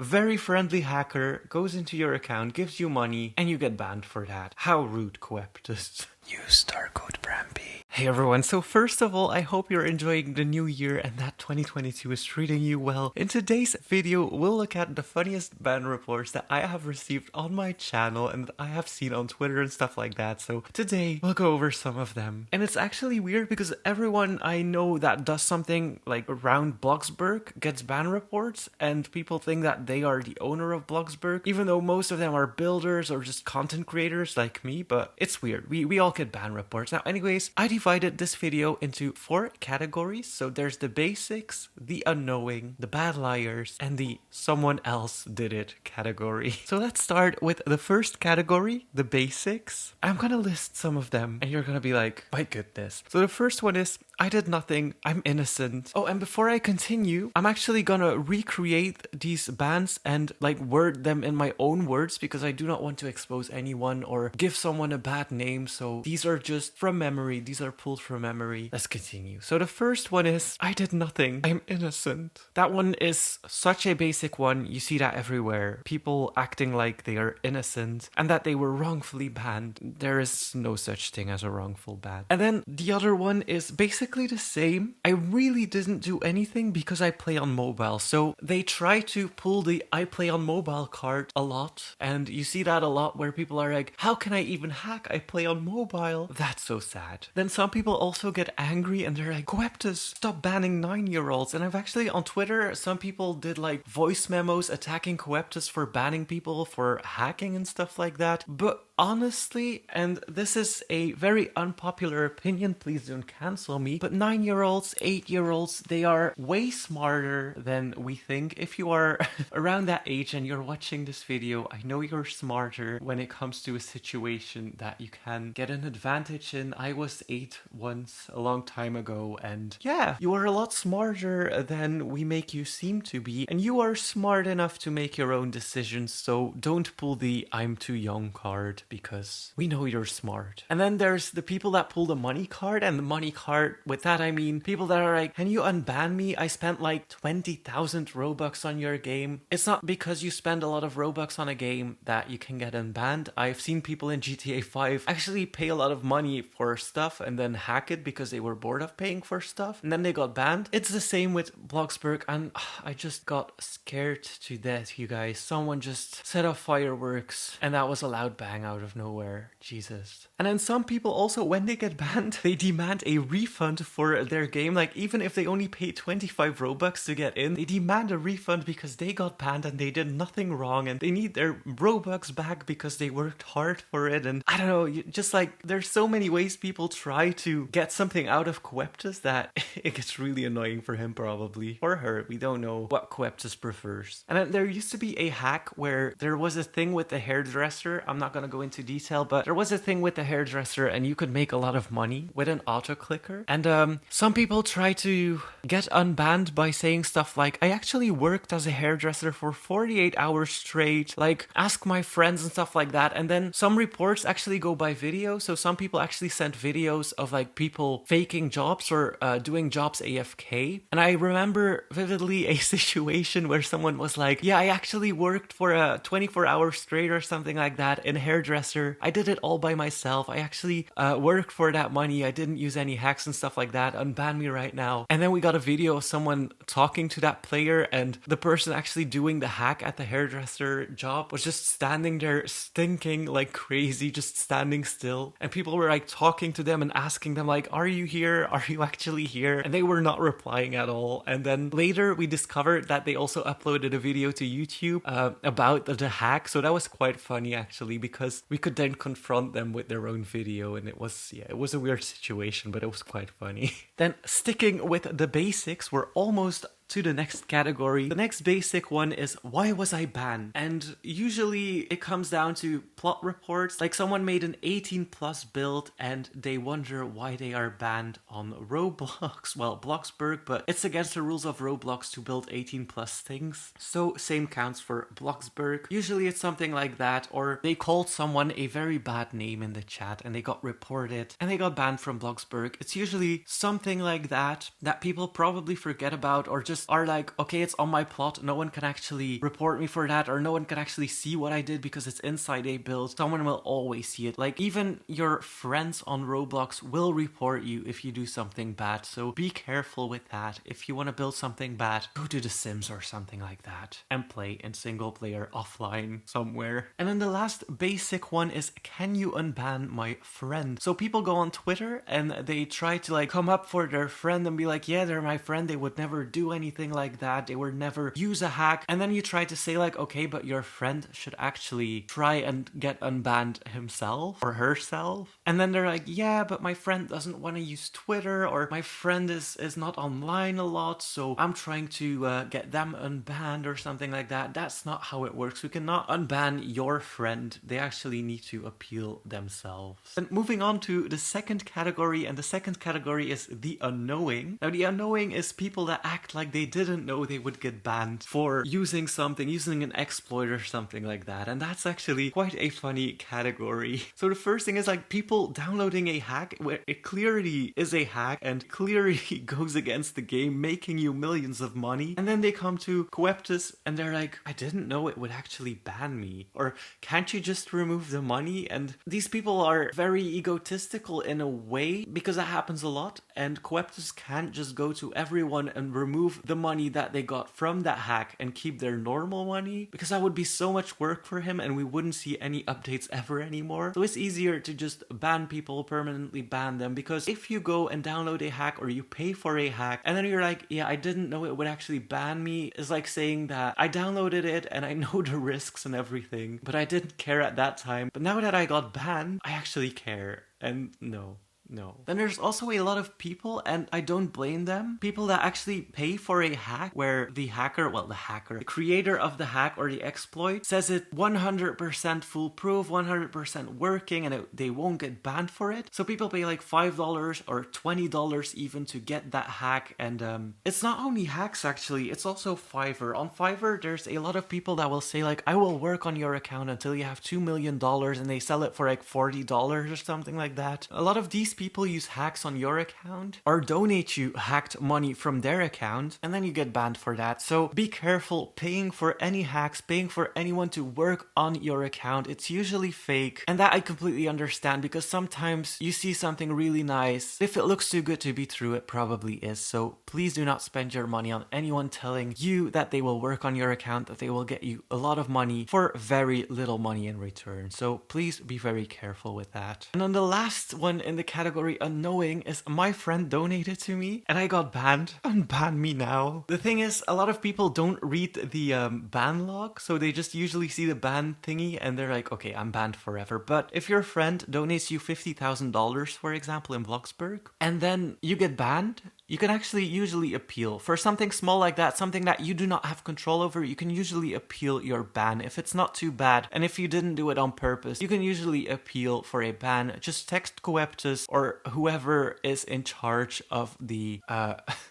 very friendly hacker goes into your account, gives you money, and you get banned for that. How rude, Coeptus. Use star code BramP. Hey everyone, so first of all, I hope you're enjoying the new year and that 2022 is treating you well. In today's video, we'll look at the funniest ban reports that I have received on my channel and that I have seen on Twitter and stuff like that. So today, we'll go over some of them. And it's actually weird because everyone I know that does something like around Bloxburg gets ban reports, and people think that they are the owner of Bloxburg, even though most of them are builders or just content creators like me, but it's weird. We all get ban reports. Now, anyways, I divided this video into 4 categories. So there's the basics, the unknowing, the bad liars, and the someone else did it category. So let's start with the first category, the basics. I'm gonna list some of them and you're gonna be like, my goodness. So the first one is, I did nothing, I'm innocent. Oh, and before I continue, I'm actually gonna recreate these bans and like word them in my own words because I do not want to expose anyone or give someone a bad name. So these are just from memory. These are pulled from memory. Let's continue. So the first one is, I did nothing, I'm innocent. That one is such a basic one. You see that everywhere. People acting like they are innocent and that they were wrongfully banned. There is no such thing as a wrongful ban. And then the other one is basically the same. I really didn't do anything because I play on mobile. So they try to pull the I play on mobile card a lot. And you see that a lot where people are like, how can I even hack? I play on mobile. That's so sad. Then some people also get angry and they're like, Coeptus, stop banning 9-year-olds. And I've actually on Twitter, some people did like voice memos attacking Coeptus for banning people for hacking and stuff like that. But honestly, and this is a very unpopular opinion, please don't cancel me, but 9-year-olds, 8-year-olds, they are way smarter than we think. If you are around that age and you're watching this video, I know you're smarter when it comes to a situation that you can get an advantage in. I was 8 once a long time ago, and yeah, you are a lot smarter than we make you seem to be, and you are smart enough to make your own decisions, so don't pull the I'm too young card, because we know you're smart. And then there's the people that pull the money card, and the money card, with that I mean people that are like, can you unban me? I spent like 20,000 Robux on your game. It's not because you spend a lot of Robux on a game that you can get unbanned. I've seen people in GTA 5 actually pay a lot of money for stuff and then hack it because they were bored of paying for stuff, and then they got banned. It's the same with Bloxburg, and I just got scared to death, you guys. Someone just set off fireworks and that was a loud bang out of nowhere. Jesus. And then some people also, when they get banned, they demand a refund for their game. Like, even if they only paid 25 Robux to get in, they demand a refund because they got banned and they did nothing wrong, and they need their Robux back because they worked hard for it. And I don't know, just like, there's so many ways people try to get something out of Coeptus that it gets really annoying for him, probably. Or her. We don't know what Coeptus prefers. And then there used to be a hack where there was a thing with the hairdresser. I'm not gonna go into detail, but there was a thing with the hairdresser and you could make a lot of money with an auto clicker. And some people try to get unbanned by saying stuff like, I actually worked as a hairdresser for 48 hours straight, like ask my friends and stuff like that. And then some reports actually go by video. So some people actually sent videos of like people faking jobs or doing jobs AFK. And I remember vividly a situation where someone was like, yeah, I actually worked for a 24 hours straight or something like that in a hairdresser. I did it all by myself. I actually worked for that money. I didn't use any hacks and stuff like that. Unban me right now. And then we got a video of someone talking to that player, and the person actually doing the hack at the hairdresser job was just standing there stinking like crazy, just standing still. And people were like talking to them and asking them like, are you here? Are you actually here? And they were not replying at all. And then later we discovered that they also uploaded a video to YouTube about the hack. So that was quite funny actually, because we could then confront them with their own video, and it was a weird situation, but it was quite funny. Then sticking with the basics, we're almost to the next category. The next basic one is, why was I banned? And usually it comes down to plot reports. Like someone made an 18+ build and they wonder why they are banned on Roblox. Well, Bloxburg, but it's against the rules of Roblox to build 18+ things. So same counts for Bloxburg. Usually it's something like that, or they called someone a very bad name in the chat and they got reported and they got banned from Bloxburg. It's usually something like that that people probably forget about or just just are like, okay, it's on my plot, no one can actually report me for that, or no one can actually see what I did because it's inside a build. Someone will always see it. Like, even your friends on Roblox will report you if you do something bad, so be careful with that. If you want to build something bad, go to The Sims or something like that and play in single player offline somewhere. And then the last basic one is, can you unban my friend? So people go on Twitter and they try to like come up for their friend and be like, yeah, they're my friend, they would never do anything like that, they would never use a hack. And then you try to say like, okay, but your friend should actually try and get unbanned himself or herself. And then they're like, yeah, but my friend doesn't want to use Twitter, or my friend is not online a lot, so I'm trying to get them unbanned or something like that. That's not how it works. We cannot unban your friend. They actually need to appeal themselves. And moving on to the second category, and the second category is the unknowing. Now, the unknowing is people that act like they didn't know they would get banned for using something, using an exploit or something like that. And that's actually quite a funny category. So the first thing is like people downloading a hack where it clearly is a hack and clearly goes against the game, making you millions of money. And then they come to Coeptus and they're like, I didn't know it would actually ban me. Or can't you just remove the money? And these people are very egotistical in a way, because that happens a lot. And Coeptus can't just go to everyone and remove the money that they got from that hack and keep their normal money, because that would be so much work for him and we wouldn't see any updates ever anymore. So it's easier to just ban people, permanently ban them, because if you go and download a hack or you pay for a hack and then you're like, yeah, I didn't know it would actually ban me, is like saying that I downloaded it and I know the risks and everything, but I didn't care at that time. But now that I got banned, I actually care. And no. Then there's also a lot of people, and I don't blame them, people that actually pay for a hack where the creator of the hack or the exploit says it 100% foolproof, 100% working, and they won't get banned for it. So people pay like $5 or $20 even to get that hack. And it's not only hacks actually, it's also Fiverr. On Fiverr, there's a lot of people that will say like, I will work on your account until you have $2 million, and they sell it for like $40 or something like that. A lot of these people use hacks on your account or donate you hacked money from their account, and then you get banned for that. So be careful paying for any hacks, paying for anyone to work on your account. It's usually fake, and that I completely understand, because sometimes you see something really nice. If it looks too good to be true, it probably is. So please do not spend your money on anyone telling you that they will work on your account, that they will get you a lot of money for very little money in return. So please be very careful with that. And then the last one in the category unknowing is, my friend donated to me and I got banned. Unban me now. The thing is, a lot of people don't read the ban log, so they just usually see the ban thingy and they're like, okay, I'm banned forever. But if your friend donates you $50,000, for example, in Bloxburg, and then you get banned, you can actually usually appeal. For something small like that, something that you do not have control over, you can usually appeal your ban if it's not too bad. And if you didn't do it on purpose, you can usually appeal for a ban. Just text Coeptus or whoever is in charge of the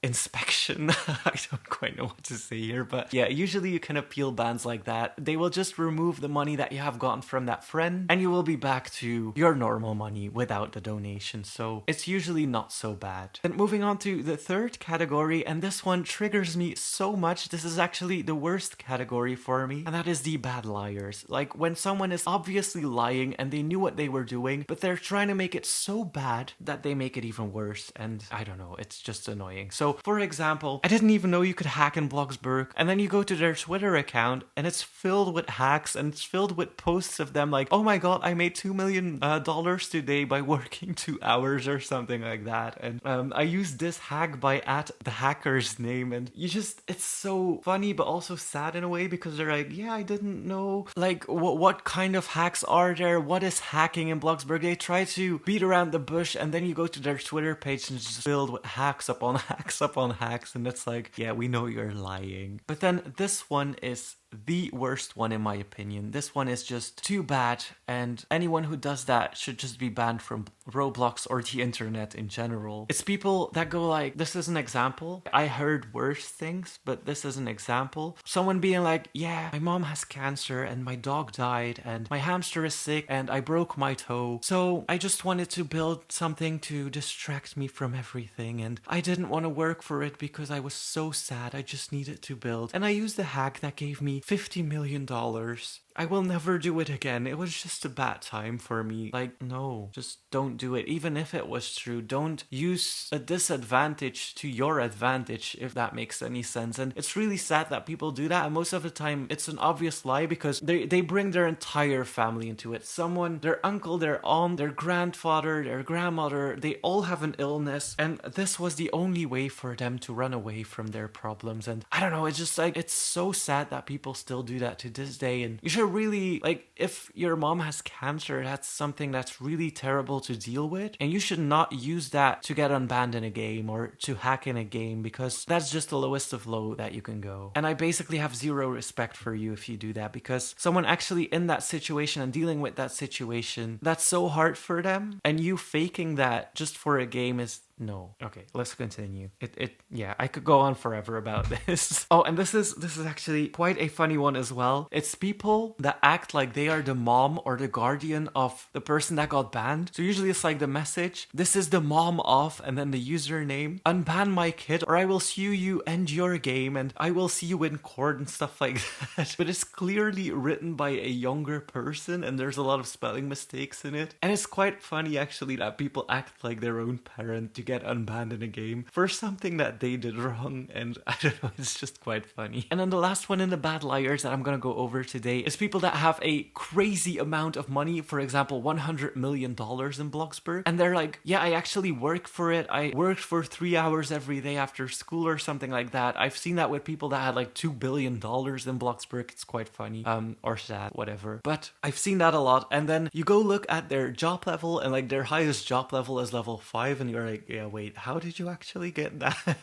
inspection. I don't quite know what to say here, but yeah, usually you can appeal bans like that. They will just remove the money that you have gotten from that friend, and you will be back to your normal money without the donation. So it's usually not so bad. Then moving on to the third category, and this one triggers me so much. This is actually the worst category for me, and that is the bad liars. Like when someone is obviously lying and they knew what they were doing, but they're trying to make it so bad that they make it even worse. And I don't know, it's just annoying. So for example, I didn't even know you could hack in Bloxburg, and then you go to their Twitter account and it's filled with hacks and it's filled with posts of them like, oh my god, I made $2 million today by working 2 hours or something like that. And I used this hack by @thehacker's name, and it's so funny but also sad in a way, because they're like, yeah, I didn't know, like what kind of hacks are there, what is hacking in Bloxburg. They try to beat around the bush, and then you go to their Twitter page and it's just filled with hacks upon hacks upon hacks, and it's like, yeah, we know you're lying. But then this one is the worst one in my opinion. This one is just too bad, and anyone who does that should just be banned from Roblox or the internet in general. It's people that go like, this is an example. I heard worse things, but this is an example. Someone being like, yeah, my mom has cancer and my dog died and my hamster is sick and I broke my toe. So I just wanted to build something to distract me from everything, and I didn't want to work for it because I was so sad. I just needed to build. And I used a hack that gave me $50 million. I will never do it again. It was just a bad time for me. Like, no, just don't do it. Even if it was true, don't use a disadvantage to your advantage, if that makes any sense. And it's really sad that people do that. And most of the time, it's an obvious lie because they bring their entire family into it. Someone, their uncle, their aunt, their grandfather, their grandmother, they all have an illness. And this was the only way for them to run away from their problems. And I don't know, it's just like, it's so sad that people still do that to this day. And you should really, like, if your mom has cancer, that's something that's really terrible to deal with, and you should not use that to get unbanned in a game or to hack in a game, because that's just the lowest of low that you can go. And I basically have zero respect for you if you do that, because someone actually in that situation and dealing with that situation, that's so hard for them, and you faking that just for a game is no. Okay, let's continue. Yeah, I could go on forever about this. Oh, and this is actually quite a funny one as well. It's people that act like they are the mom or the guardian of the person that got banned. So usually it's like the message, this is the mom of, and then the username, unban my kid or I will sue you and your game and I will see you in court and stuff like that. But it's clearly written by a younger person and there's a lot of spelling mistakes in it. And it's quite funny actually that people act like their own parent to get unbanned in a game for something that they did wrong, and I don't know, it's just quite funny. And then the last one in the bad liars that I'm gonna go over today is people that have a crazy amount of money, for example $100 million in Bloxburg, and they're like, yeah, I actually work for it, I worked for 3 hours every day after school or something like that. I've seen that with people that had like $2 billion in Bloxburg. It's quite funny, or sad, whatever, but I've seen that a lot. And then you go look at their job level and like their highest job level is level 5 and you're like, yeah, wait, how did you actually get that?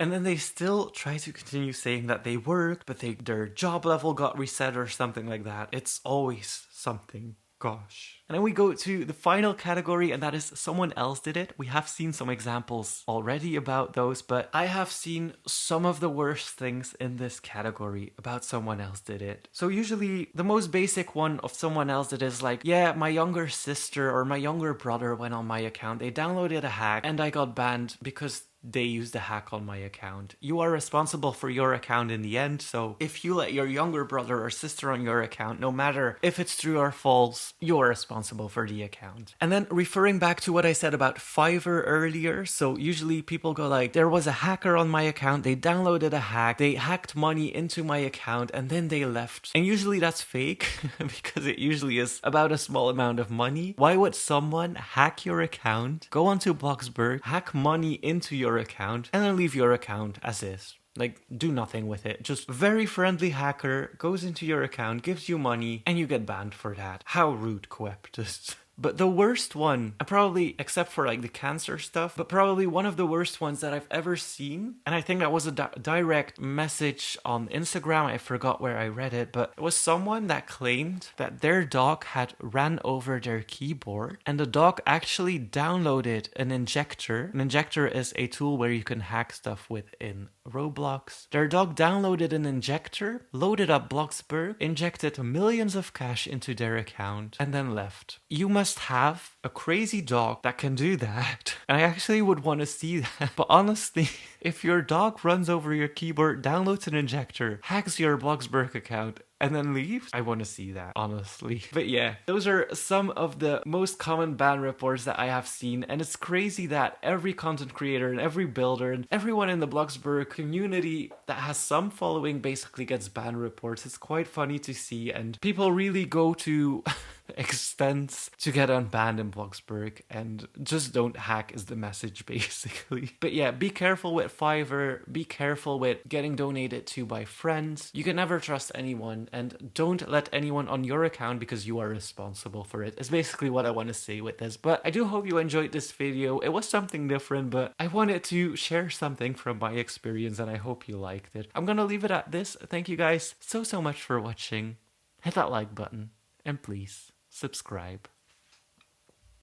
And then they still try to continue saying that they worked, but their job level got reset or something like that. It's always something. Gosh. And then we go to the final category, and that is someone else did it. We have seen some examples already about those, but I have seen some of the worst things in this category about someone else did it. So usually the most basic one of someone else did is like, yeah, my younger sister or my younger brother went on my account, they downloaded a hack and I got banned because they used a hack on my account. You are responsible for your account in the end, so if you let your younger brother or sister on your account, no matter if it's true or false, you're responsible for the account. And then referring back to what I said about Fiverr earlier, so usually people go like, there was a hacker on my account, they downloaded a hack, they hacked money into my account, and then they left. And usually that's fake, because it usually is about a small amount of money. Why would someone hack your account, go onto Bloxburg, hack money into your account, and then leave your account as is? Like, do nothing with it. Just very friendly hacker goes into your account, gives you money, and you get banned for that. How rude, Coeptus. But the worst one, probably, except for like the cancer stuff, but probably one of the worst ones that I've ever seen, and I think that was a direct message on Instagram, I forgot where I read it, but it was someone that claimed that their dog had ran over their keyboard, and the dog actually downloaded an injector. An injector is a tool where you can hack stuff within Roblox. Their dog downloaded an injector, loaded up Bloxburg, injected millions of cash into their account, and then left. You must have a crazy dog that can do that. And I actually would want to see that. But honestly, if your dog runs over your keyboard, downloads an injector, hacks your Bloxburg account, and then leaves, I want to see that, honestly. But yeah, those are some of the most common ban reports that I have seen, and it's crazy that every content creator and every builder and everyone in the Bloxburg community that has some following basically gets ban reports. It's quite funny to see, and people really go to extents to get unbanned in Bloxburg, and just don't hack is the message basically. But yeah, be careful with Fiverr, be careful with getting donated to by friends. You can never trust anyone, and don't let anyone on your account because you are responsible for it. Is basically what I want to say with this. But I do hope you enjoyed this video. It was something different, but I wanted to share something from my experience, and I hope you liked it. I'm gonna leave it at this. Thank you guys so much for watching. Hit that like button, and please subscribe.